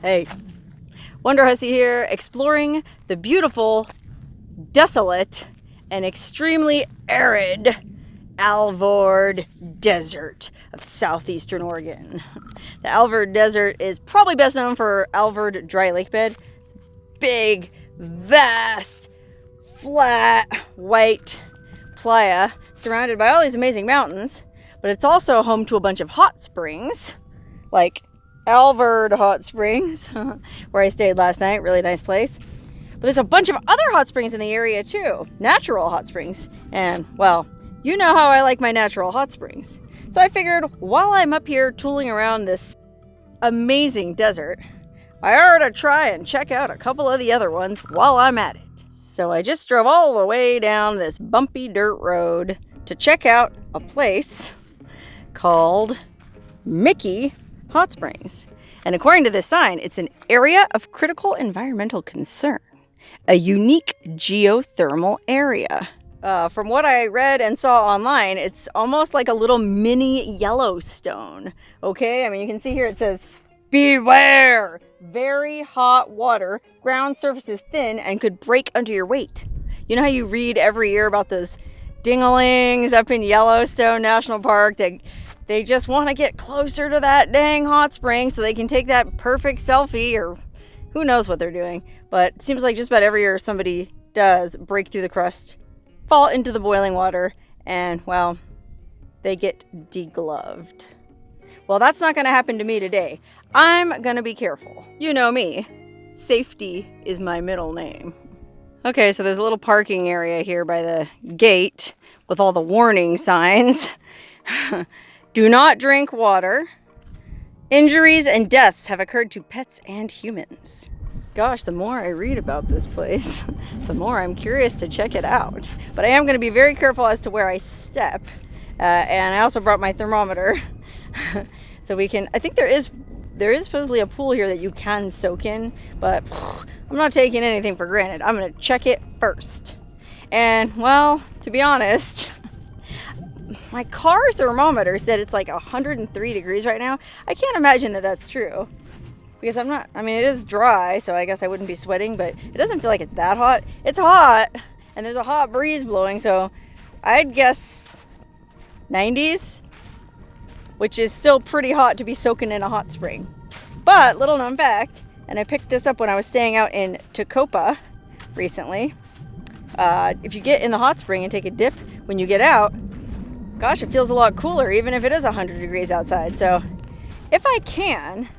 Hey, Wonderhussy here, exploring the beautiful, desolate, and extremely arid Alvord Desert of southeastern Oregon. The Alvord Desert is probably best known for Alvord dry lake bed. Big, vast, flat, white playa surrounded by all these amazing mountains, but it's also home to a bunch of hot springs, like Alvord Hot Springs, where I stayed last night. Really nice place. But there's a bunch of other hot springs in the area too, natural hot springs. And well, you know how I like my natural hot springs. So I figured while I'm up here tooling around this amazing desert, I ought to try and check out a couple of the other ones while I'm at it. So I just drove all the way down this bumpy dirt road to check out a place called Mickey Hot Springs. And according to this sign, it's an area of critical environmental concern, a unique geothermal area. From what I read and saw online, it's almost like a little mini Yellowstone. Okay, I mean, you can see here it says, beware, very hot water, ground surface is thin and could break under your weight. You know how you read every year about those dinglings up in Yellowstone National Park that they just want to get closer to that dang hot spring so they can take that perfect selfie, or who knows what they're doing. But it seems like just about every year somebody does break through the crust, fall into the boiling water, and, well, they get degloved. Well, that's not going to happen to me today. I'm going to be careful. You know me. Safety is my middle name. Okay, so there's a little parking area here by the gate with all the warning signs. Do not drink water. Injuries and deaths have occurred to pets and humans. Gosh, the more I read about this place, the more I'm curious to check it out. But I am going to be very careful as to where I step. And I also brought my thermometer. So we can, I think there is supposedly a pool here that you can soak in, but I'm not taking anything for granted. I'm going to check it first. And, well, to be honest, my car thermometer said it's like 103 degrees right now. I can't imagine that that's true. Because it is dry, so I guess I wouldn't be sweating, but it doesn't feel like it's that hot. It's hot, and there's a hot breeze blowing, so I'd guess 90s, which is still pretty hot to be soaking in a hot spring. But, little known fact, and I picked this up when I was staying out in Tacoma recently, if you get in the hot spring and take a dip when you get out, gosh, it feels a lot cooler, even if it is 100 degrees outside. So, if I can,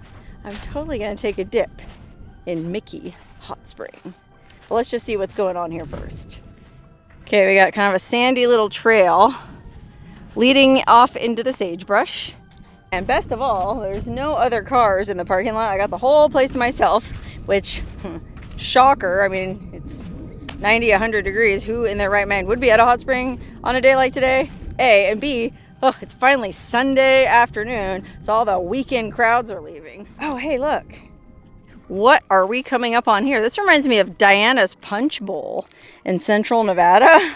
I'm totally going to take a dip in Mickey Hot Spring. But let's just see what's going on here first. Okay, we got kind of a sandy little trail leading off into the sagebrush. And best of all, there's no other cars in the parking lot. I got the whole place to myself, which, shocker, I mean, it's 90, 100 degrees. Who in their right mind would be at a hot spring on a day like today? A, and B, oh, it's finally Sunday afternoon, so all the weekend crowds are leaving. Oh, hey, look. What are we coming up on here? This reminds me of Diana's Punch Bowl in central Nevada.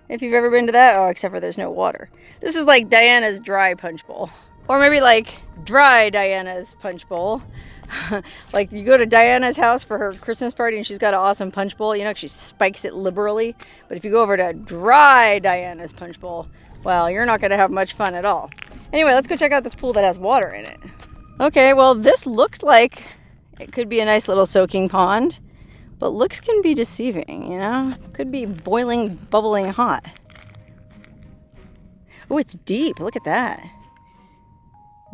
If you've ever been to that. Oh, except for there's no water. This is like Diana's dry punch bowl. Or maybe like dry Diana's punch bowl. Like you go to Diana's house for her Christmas party and she's got an awesome punch bowl. You know, she spikes it liberally. But if you go over to dry Diana's punch bowl, well, you're not going to have much fun at all. Anyway, let's go check out this pool that has water in it. Okay, well, this looks like it could be a nice little soaking pond. But looks can be deceiving, you know? Could be boiling, bubbling hot. Oh, it's deep. Look at that.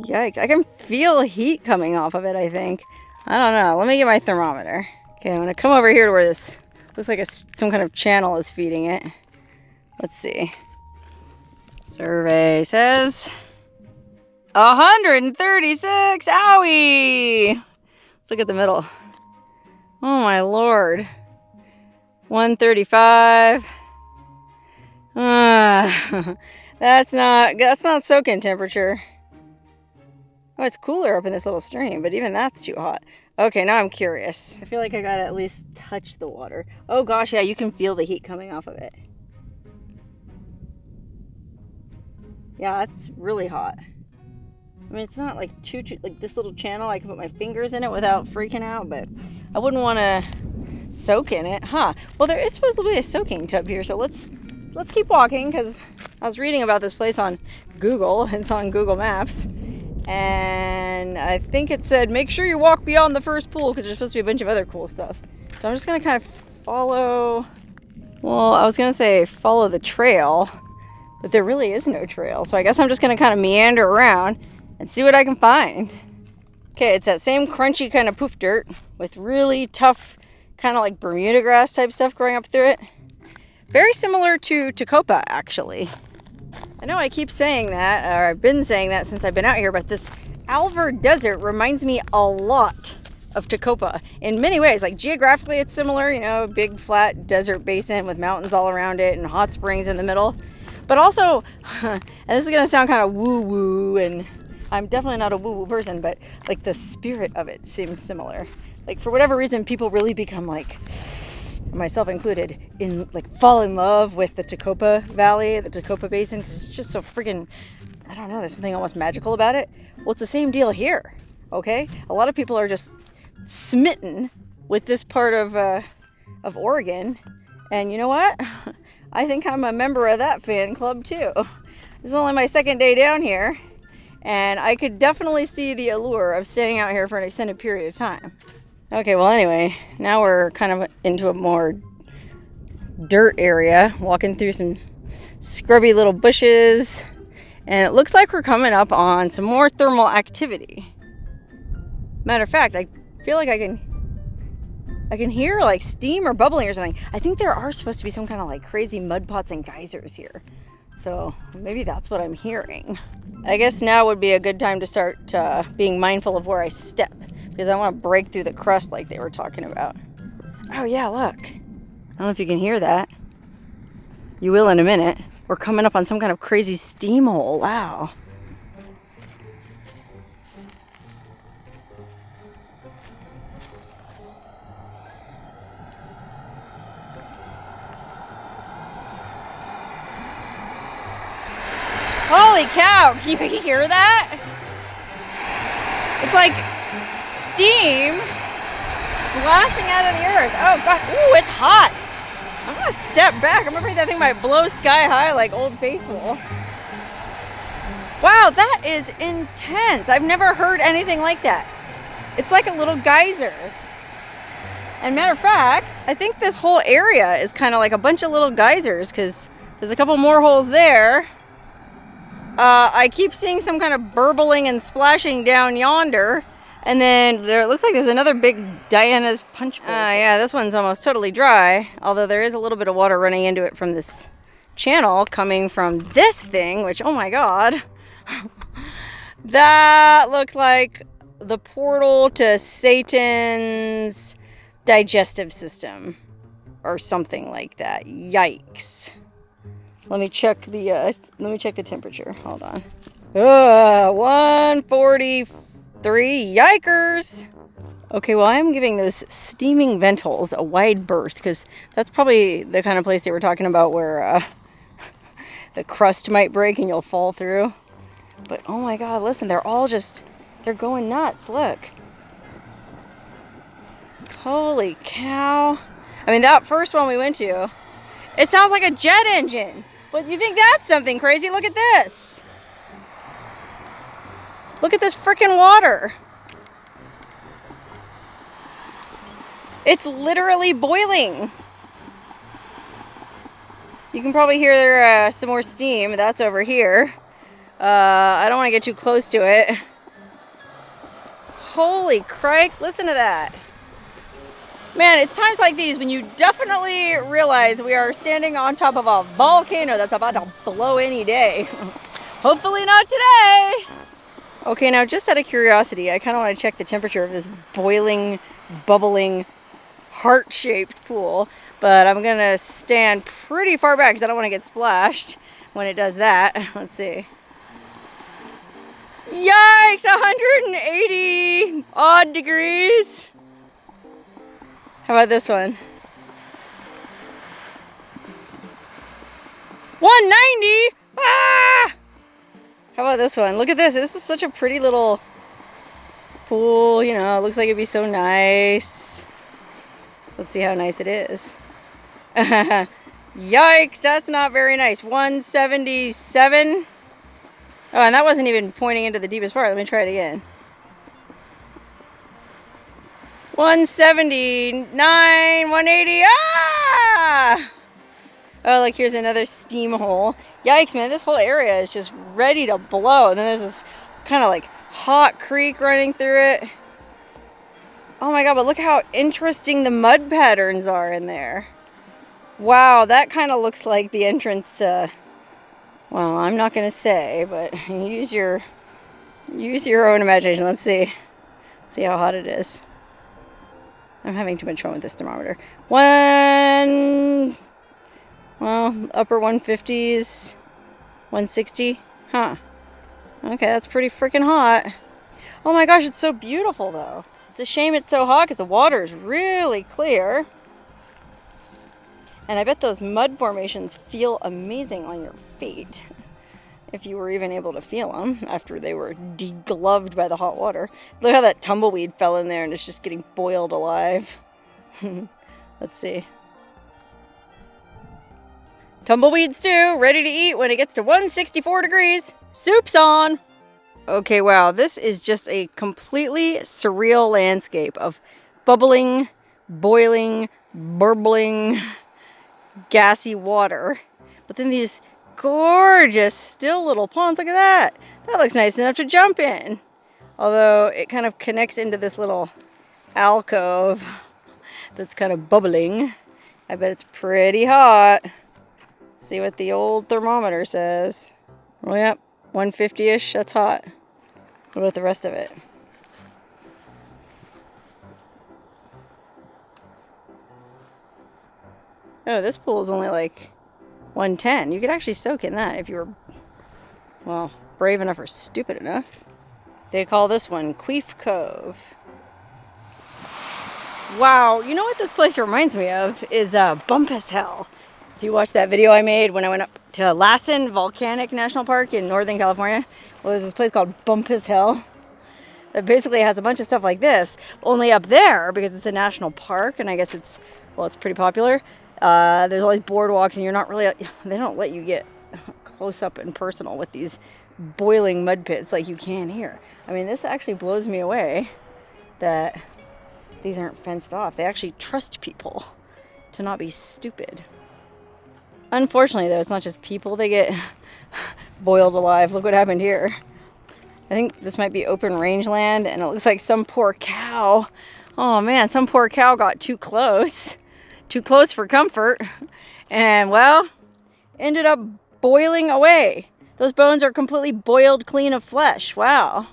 Yikes. I can feel heat coming off of it, I think. I don't know. Let me get my thermometer. Okay, I'm going to come over here to where this looks like some kind of channel is feeding it. Let's see. Survey says 136. Owie! Let's look at the middle. Oh my lord. 135. That's not soaking temperature. Oh, it's cooler up in this little stream, but even that's too hot. Okay, now I'm curious. I feel like I gotta at least touch the water. Oh gosh, yeah, you can feel the heat coming off of it. Yeah, it's really hot. I mean, it's not like like this little channel. I can put my fingers in it without freaking out, but I wouldn't want to soak in it, huh? Well, there is supposed to be a soaking tub here, so let's keep walking, because I was reading about this place on Google. It's on Google Maps, and I think it said make sure you walk beyond the first pool because there's supposed to be a bunch of other cool stuff. So I'm just gonna kind of follow. Well, I was gonna say follow the trail, but there really is no trail. So I guess I'm just gonna kind of meander around and see what I can find. Okay, it's that same crunchy kind of poof dirt with really tough kind of like Bermuda grass type stuff growing up through it. Very similar to Tecopa, actually. I know I keep saying that, or I've been saying that since I've been out here, but this Alvord desert reminds me a lot of Tecopa in many ways. Like geographically it's similar, you know, big flat desert basin with mountains all around it and hot springs in the middle. But also, and this is gonna sound kind of woo-woo, and I'm definitely not a woo-woo person, but like the spirit of it seems similar. Like for whatever reason, people really become like, myself included, fall in love with the Tecopa Valley, the Tecopa Basin, because it's just so freaking, I don't know, there's something almost magical about it. Well, it's the same deal here, okay? A lot of people are just smitten with this part of Oregon, and you know what? I think I'm a member of that fan club too. This is only my second day down here, and I could definitely see the allure of staying out here for an extended period of time. Okay, well anyway, now we're kind of into a more dirt area, walking through some scrubby little bushes, and it looks like we're coming up on some more thermal activity. Matter of fact, I feel like I can hear like steam or bubbling or something. I think there are supposed to be some kind of like crazy mud pots and geysers here. So maybe that's what I'm hearing. I guess now would be a good time to start being mindful of where I step, because I want to break through the crust like they were talking about. Oh yeah, look. I don't know if you can hear that. You will in a minute. We're coming up on some kind of crazy steam hole. Wow. Holy cow, can you hear that? It's like steam blasting out of the earth. Oh god, ooh, it's hot. I'm gonna step back. I'm afraid that thing might blow sky high like Old Faithful. Wow, that is intense. I've never heard anything like that. It's like a little geyser. And matter of fact, I think this whole area is kind of like a bunch of little geysers, because there's a couple more holes there. I keep seeing some kind of burbling and splashing down yonder. And then it looks like there's another big Diana's punch bowl. Yeah, this one's almost totally dry. Although there is a little bit of water running into it from this channel coming from this thing, which, oh my god. That looks like the portal to Satan's digestive system. Or something like that. Yikes. Let me check the temperature. Hold on. 143. Yikers. Okay, well, I'm giving those steaming vent holes a wide berth, because that's probably the kind of place they were talking about where the crust might break and you'll fall through. But oh my god, listen, they're going nuts. Look. Holy cow. I mean, that first one we went to, it sounds like a jet engine. But you think that's something crazy? Look at this. Look at this freaking water. It's literally boiling. You can probably hear some more steam. That's over here. I don't want to get too close to it. Holy crike, listen to that. Man, it's times like these when you definitely realize we are standing on top of a volcano that's about to blow any day. Hopefully not today. Okay, now just out of curiosity, I kind of want to check the temperature of this boiling, bubbling, heart-shaped pool. But I'm going to stand pretty far back because I don't want to get splashed when it does that. Let's see. Yikes! 180 odd degrees. How about this one? 190! Ah! How about this one? Look at this. This is such a pretty little pool. You know, it looks like it'd be so nice. Let's see how nice it is. Yikes, that's not very nice. 177. Oh, and that wasn't even pointing into the deepest part. Let me try it again. 179, 180. Ah! Oh, look, here's another steam hole. Yikes, man, this whole area is just ready to blow. And then there's this kind of like hot creek running through it. Oh my God, but look how interesting the mud patterns are in there. Wow, that kind of looks like the entrance to, well, I'm not going to say, but use your own imagination. Let's see how hot it is. I'm having too much fun with this thermometer. Upper 150s, 160. Huh. Okay, that's pretty freaking hot. Oh my gosh, it's so beautiful though. It's a shame it's so hot because the water is really clear. And I bet those mud formations feel amazing on your feet. If you were even able to feel them after they were degloved by the hot water. Look how that tumbleweed fell in there and it's just getting boiled alive. Let's see. Tumbleweed stew, ready to eat when it gets to 164 degrees. Soup's on. Okay, wow, this is just a completely surreal landscape of bubbling, boiling, burbling, gassy water. But then these gorgeous still little ponds. Look at that. That looks nice enough to jump in. Although it kind of connects into this little alcove that's kind of bubbling. I bet it's pretty hot. See what the old thermometer says. Well, yep, 150-ish. That's hot. What about the rest of it? Oh, this pool is only like 110. You could actually soak in that if you were, well, brave enough or stupid enough. They call this one Queef Cove. Wow, you know what this place reminds me of is Bumpus Hell. If you watched that video I made when I went up to Lassen Volcanic National Park in Northern California, well, there's this place called Bumpus Hell that basically has a bunch of stuff like this, only up there because it's a national park, and I guess it's pretty popular. There's all these boardwalks, and you're not really, they don't let you get close up and personal with these boiling mud pits like you can here. I mean, this actually blows me away that these aren't fenced off. They actually trust people to not be stupid. Unfortunately, though, it's not just people that get boiled alive. Look what happened here. I think this might be open rangeland, and it looks like some poor cow. Oh man, some poor cow got too close. Too close for comfort. And, well, ended up boiling away. Those bones are completely boiled clean of flesh. Wow.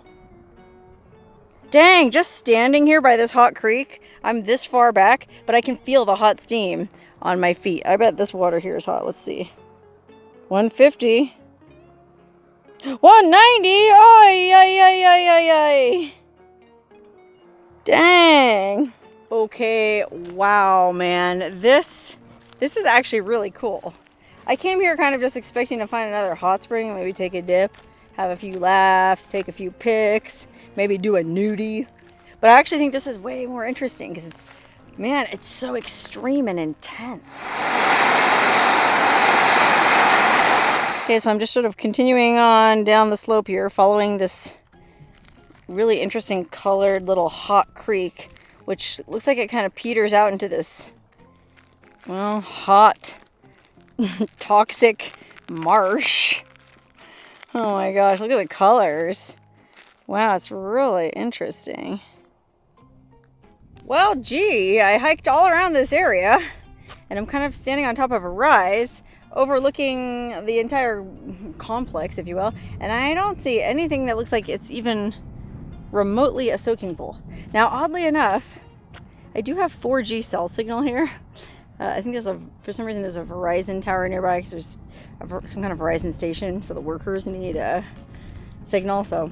Dang, just standing here by this hot creek, I'm this far back, but I can feel the hot steam on my feet. I bet this water here is hot. Let's see. 150. 190. Ay, ay, ay, ay, ay, ay. Dang. Okay, wow, man. This is actually really cool. I came here kind of just expecting to find another hot spring, maybe take a dip, have a few laughs, take a few pics, maybe do a nudie. But I actually think this is way more interesting because it's, man, it's so extreme and intense. Okay, so I'm just sort of continuing on down the slope here, following this really interesting colored little hot creek, which looks like it kind of peters out into this, well, hot, toxic marsh. Oh my gosh, look at the colors. Wow, it's really interesting. Well, gee, I hiked all around this area, and I'm kind of standing on top of a rise, overlooking the entire complex, if you will, and I don't see anything that looks like it's even remotely a soaking pool. Now, oddly enough, I do have 4G cell signal here. I think for some reason there's a Verizon tower nearby because there's some kind of Verizon station, so the workers need a signal. So,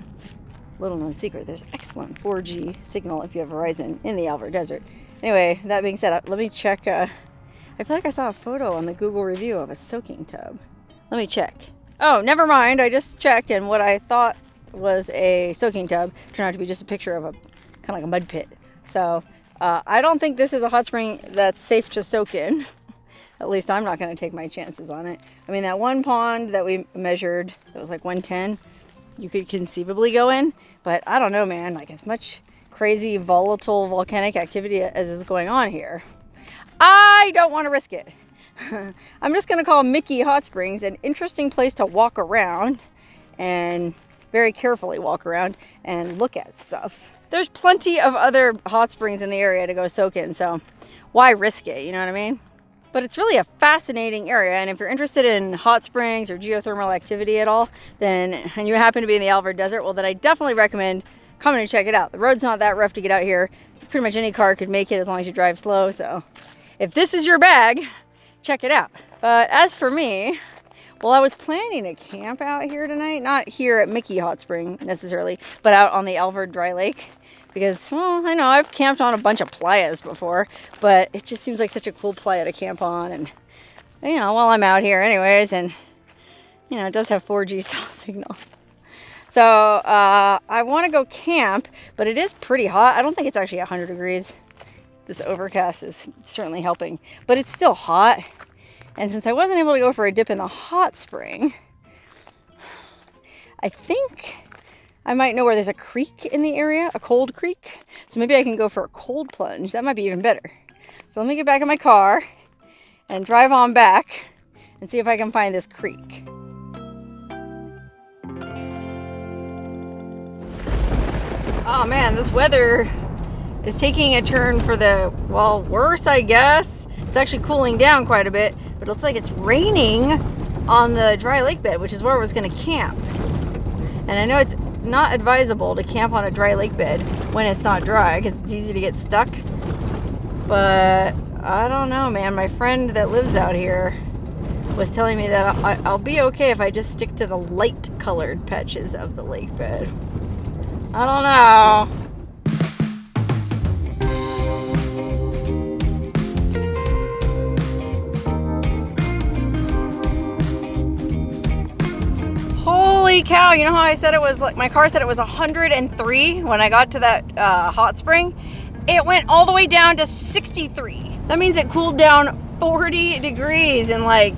little known secret, there's excellent 4G signal if you have Verizon in the Alvord Desert. Anyway, that being said, let me check. I feel like I saw a photo on the Google review of a soaking tub. Let me check. Oh, never mind. I just checked, and what I thought was a soaking tub turned out to be just a picture of a kind of like a mud pit. So I don't think this is a hot spring that's safe to soak in. At least I'm not going to take my chances on it. I mean, that one pond that we measured, that was like 110, you could conceivably go in, but I don't know, man. Like, as much crazy volatile volcanic activity as is going on here, I don't want to risk it. I'm just going to call Mickey Hot Springs an interesting place to walk around, and very carefully walk around and look at stuff. There's plenty of other hot springs in the area to go soak in, so why risk it, you know what I mean? But it's really a fascinating area, and if you're interested in hot springs or geothermal activity at all, then, and you happen to be in the Alvord Desert, well, then I definitely recommend coming and check it out. The road's not that rough to get out here. Pretty much any car could make it as long as you drive slow, so if this is your bag, check it out. But as for me, well, I was planning to camp out here tonight, not here at Mickey Hot Spring necessarily, but out on the Alvord Dry Lake. Because, well, I know I've camped on a bunch of playas before, but it just seems like such a cool playa to camp on. And, you know, while I'm out here anyways, and, you know, it does have 4G cell signal. So I want to go camp, but it is pretty hot. I don't think it's actually 100 degrees. This overcast is certainly helping, but it's still hot. And since I wasn't able to go for a dip in the hot spring, I think I might know where there's a creek in the area, a cold creek. So maybe I can go for a cold plunge. That might be even better. So let me get back in my car and drive on back and see if I can find this creek. Oh man, this weather is taking a turn for the, well, worse, I guess. It's actually cooling down quite a bit, but it looks like it's raining on the dry lake bed, which is where I was gonna camp. And I know it's not advisable to camp on a dry lake bed when it's not dry because it's easy to get stuck. But I don't know, man. My friend that lives out here was telling me that I'll be okay if I just stick to the light colored patches of the lake bed. I don't know. Holy cow, you know how I said it was, like, my car said it was 103 when I got to that hot spring? It went all the way down to 63. That means it cooled down 40 degrees in like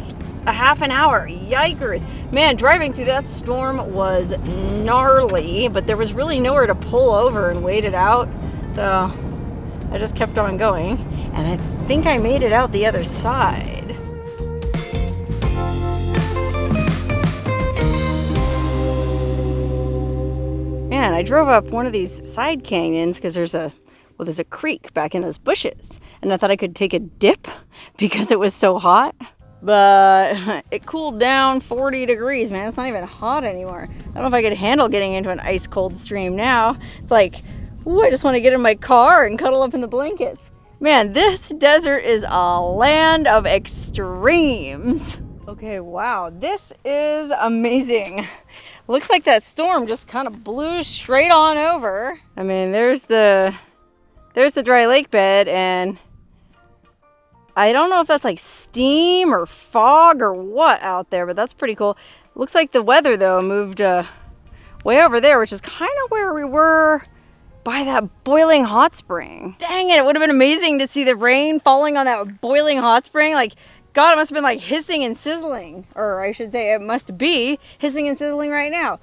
a half an hour. Yikers. Man, driving through that storm was gnarly, but there was really nowhere to pull over and wait it out. So I just kept on going, and I think I made it out the other side. Man, I drove up one of these side canyons because there's a creek back in those bushes, and I thought I could take a dip because it was so hot, but it cooled down 40 degrees, man. It's not even hot anymore. I don't know if I could handle getting into an ice cold stream now. It's like, ooh, I just want to get in my car and cuddle up in the blankets. Man, this desert is a land of extremes. Okay, wow, this is amazing. Looks like that storm just kind of blew straight on over. I mean, there's the dry lake bed, and I don't know if that's like steam or fog or what out there, but that's pretty cool. Looks like the weather though moved way over there, which is kind of where we were by that boiling hot spring. Dang it, it would have been amazing to see the rain falling on that boiling hot spring. Like, God, it must have been like hissing and sizzling. Or I should say it must be hissing and sizzling right now.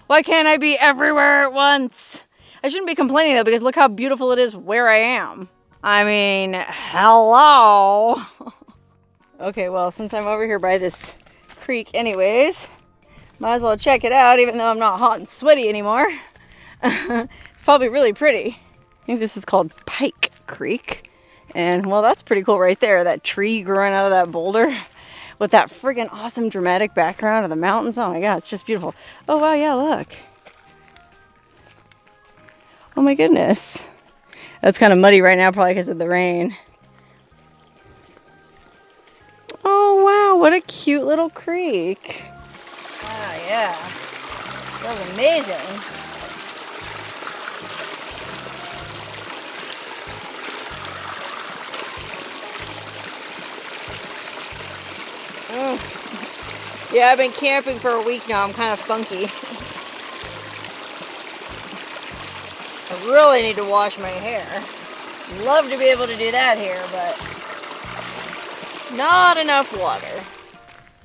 Why can't I be everywhere at once? I shouldn't be complaining though, because look how beautiful it is where I am. I mean, hello. Okay, well, since I'm over here by this creek anyways, might as well check it out, even though I'm not hot and sweaty anymore. It's probably really pretty. I think this is called Pike Creek. And, well, that's pretty cool right there. That tree growing out of that boulder with that friggin' awesome dramatic background of the mountains. Oh my God, it's just beautiful. Oh wow, yeah, look. Oh my goodness. That's kind of muddy right now, probably because of the rain. Oh wow, what a cute little creek. Ah, yeah. That was amazing. Oh. Yeah, I've been camping for a week now. I'm kind of funky. I really need to wash my hair. Love to be able to do that here, but not enough water.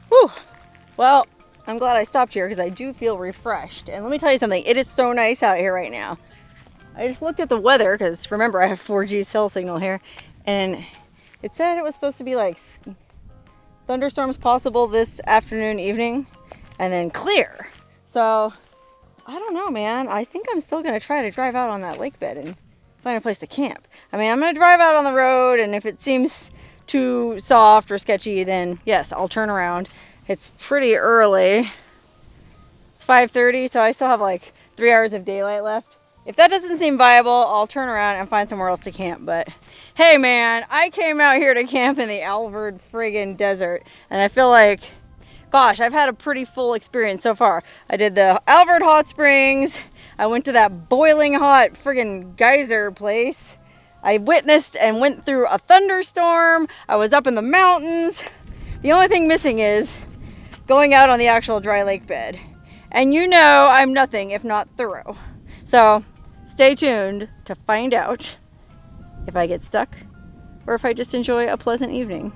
Whew. Well, I'm glad I stopped here because I do feel refreshed. And let me tell you something, it is so nice out here right now. I just looked at the weather because remember I have 4G cell signal here, and it said it was supposed to be like thunderstorms possible this afternoon, evening, and then clear. So I don't know, man. I think I'm still gonna try to drive out on that lake bed and find a place to camp. I mean, I'm gonna drive out on the road, and if it seems too soft or sketchy, then yes, I'll turn around. It's pretty early. It's 5:30, so I still have like 3 hours of daylight left. If that doesn't seem viable, I'll turn around and find somewhere else to camp. But hey, man, I came out here to camp in the Alvord friggin' desert, and I feel like, gosh, I've had a pretty full experience so far. I did the Alvord hot springs. I went to that boiling hot friggin' geyser place. I witnessed and went through a thunderstorm. I was up in the mountains. The only thing missing is going out on the actual dry lake bed. And you know I'm nothing if not thorough. So stay tuned to find out if I get stuck or if I just enjoy a pleasant evening.